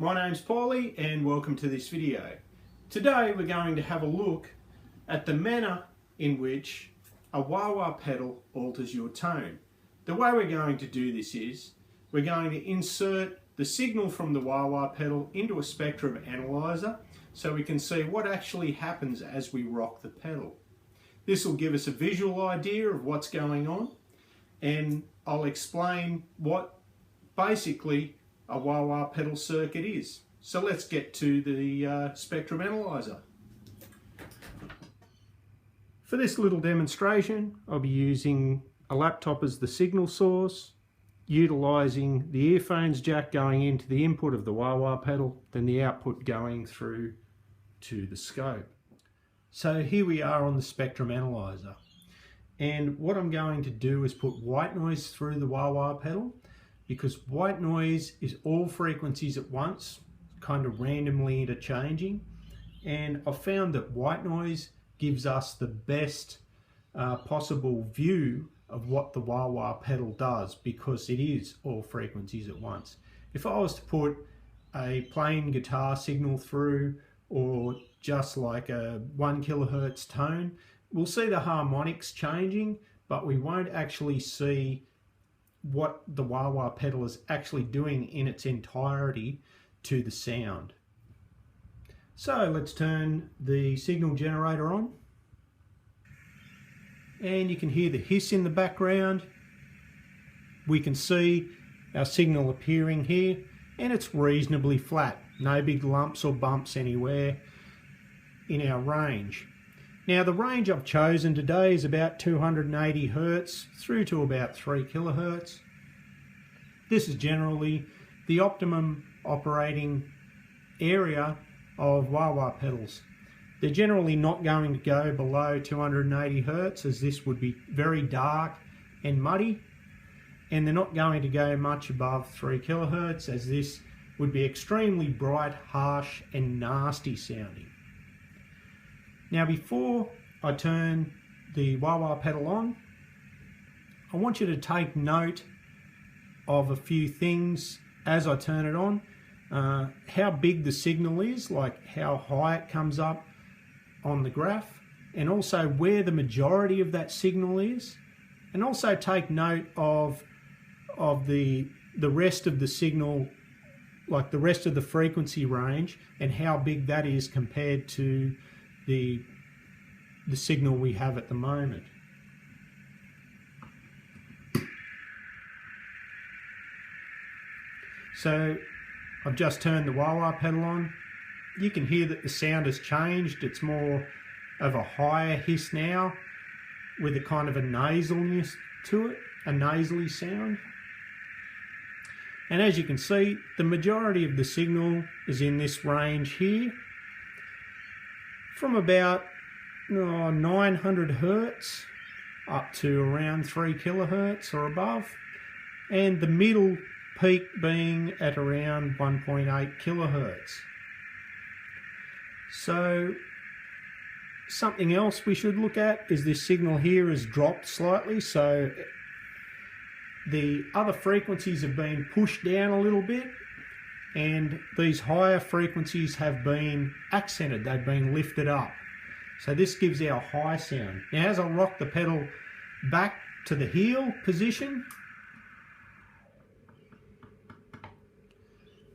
My name's Paulie and welcome to this video. Today we're going to have a look at the manner in which a wah-wah pedal alters your tone. The way we're going to do this is we're going to insert the signal from the wah-wah pedal into a spectrum analyzer so we can see what actually happens as we rock the pedal. This will give us a visual idea of what's going on, and I'll explain what basically a wah-wah pedal circuit is. So let's get to the spectrum analyzer. For this little demonstration, I'll be using a laptop as the signal source, utilising the earphones jack going into the input of the wah-wah pedal, then the output going through to the scope. So here we are on the spectrum analyzer, and what I'm going to do is put white noise through the wah-wah pedal, because white noise is all frequencies at once, kind of randomly interchanging, and I've found that white noise gives us the best possible view of what the wah-wah pedal does, because it is all frequencies at once. If I was to put a plain guitar signal through, or just like a 1 kilohertz tone, we'll see the harmonics changing, but we won't actually see what the wah-wah pedal is actually doing in its entirety to the sound. So let's turn the signal generator on, and you can hear the hiss in the background. We can see our signal appearing here, and it's reasonably flat, no big lumps or bumps anywhere in our range. Now the range I've chosen today is about 280 Hz through to about 3 kHz. This is generally the optimum operating area of wah-wah pedals. They're generally not going to go below 280 Hz, as this would be very dark and muddy, and they're not going to go much above 3 kHz, as this would be extremely bright, harsh and nasty sounding. Now before I turn the wah-wah pedal on, I want you to take note of a few things as I turn it on. How big the signal is, like how high it comes up on the graph, and also where the majority of that signal is, and also take note of the rest of the signal, like the rest of the frequency range, and how big that is compared to the signal we have at the moment. So I've just turned the wah-wah pedal on. You can hear that the sound has changed. It's more of a higher hiss now, with a kind of a nasalness to it, a nasally sound. And as you can see, the majority of the signal is in this range here, from about 900 Hz up to around 3 kHz or above, and the middle peak being at around 1.8 kHz. So something else we should look at is this signal here has dropped slightly, so the other frequencies have been pushed down a little bit, and these higher frequencies have been accented, they've been lifted up. So this gives our high sound. Now as I rock the pedal back to the heel position,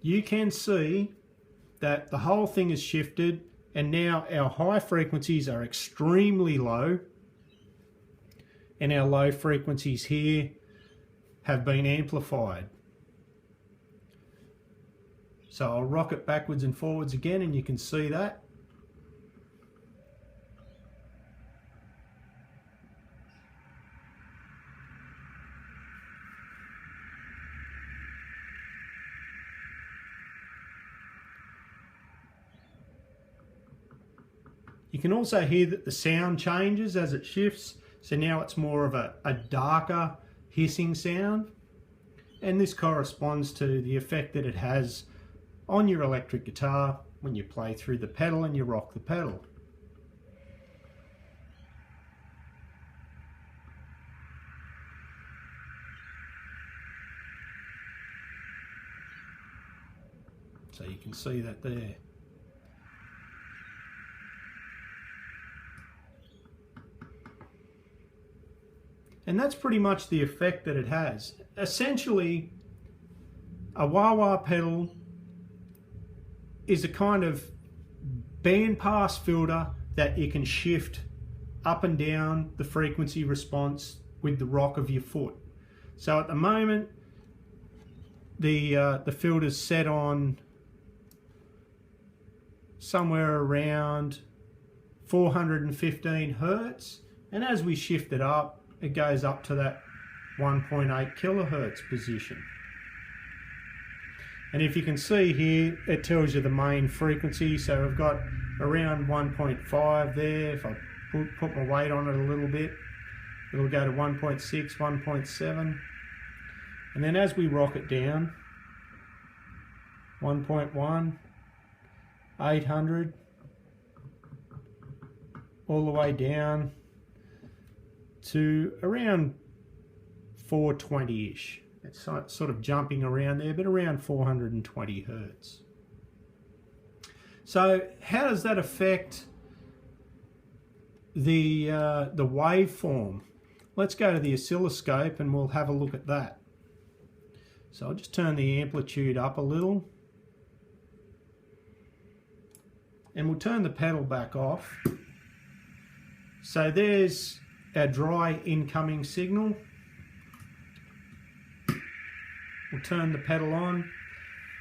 you can see that the whole thing is shifted, and now our high frequencies are extremely low, and our low frequencies here have been amplified. So I'll rock it backwards and forwards again, and you can see that. You can also hear that the sound changes as it shifts, so now it's more of a darker hissing sound, and this corresponds to the effect that it has on your electric guitar when you play through the pedal and you rock the pedal. So you can see that there. And that's pretty much the effect that it has. Essentially, a wah-wah pedal is a kind of bandpass filter that you can shift up and down the frequency response with the rock of your foot. So at the moment, the filter's set on somewhere around 415 Hertz, and as we shift it up, it goes up to that 1.8 kilohertz position. And if you can see here, it tells you the main frequency. So we've got around 1.5 there. If I put my weight on it a little bit, it'll go to 1.6, 1.7. And then as we rock it down, 1.1, 800, all the way down to around 420-ish. It's sort of jumping around there, but around 420 Hertz. So how does that affect the waveform? Let's go to the oscilloscope and we'll have a look at that. So I'll just turn the amplitude up a little. And we'll turn the pedal back off. So there's our dry incoming signal. We'll turn the pedal on,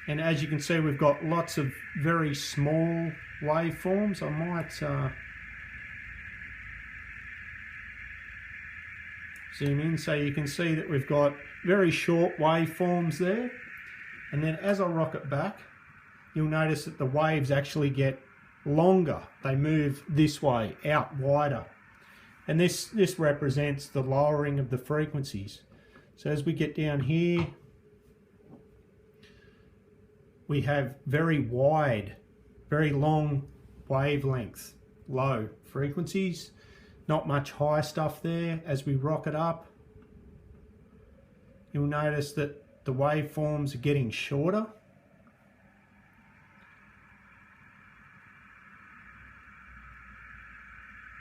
and as you can see, we've got lots of very small waveforms. I might zoom in so you can see that we've got very short waveforms there. And then as I rock it back, you'll notice that the waves actually get longer. They move this way, out wider. And this represents the lowering of the frequencies. So as we get down here, we have very wide, very long wavelength, low frequencies, not much high stuff there. As we rock it up, you'll notice that the waveforms are getting shorter.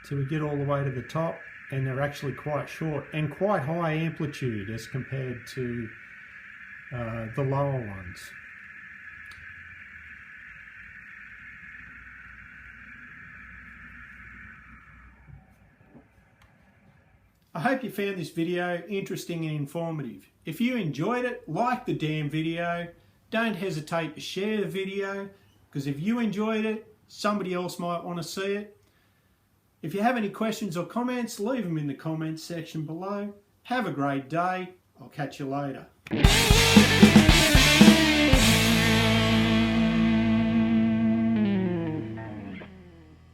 So we get all the way to the top, and they're actually quite short and quite high amplitude as compared to the lower ones. I hope you found this video interesting and informative. If you enjoyed it, like the damn video. Don't hesitate to share the video, because if you enjoyed it, somebody else might want to see it. If you have any questions or comments, leave them in the comments section below. Have a great day. I'll catch you later.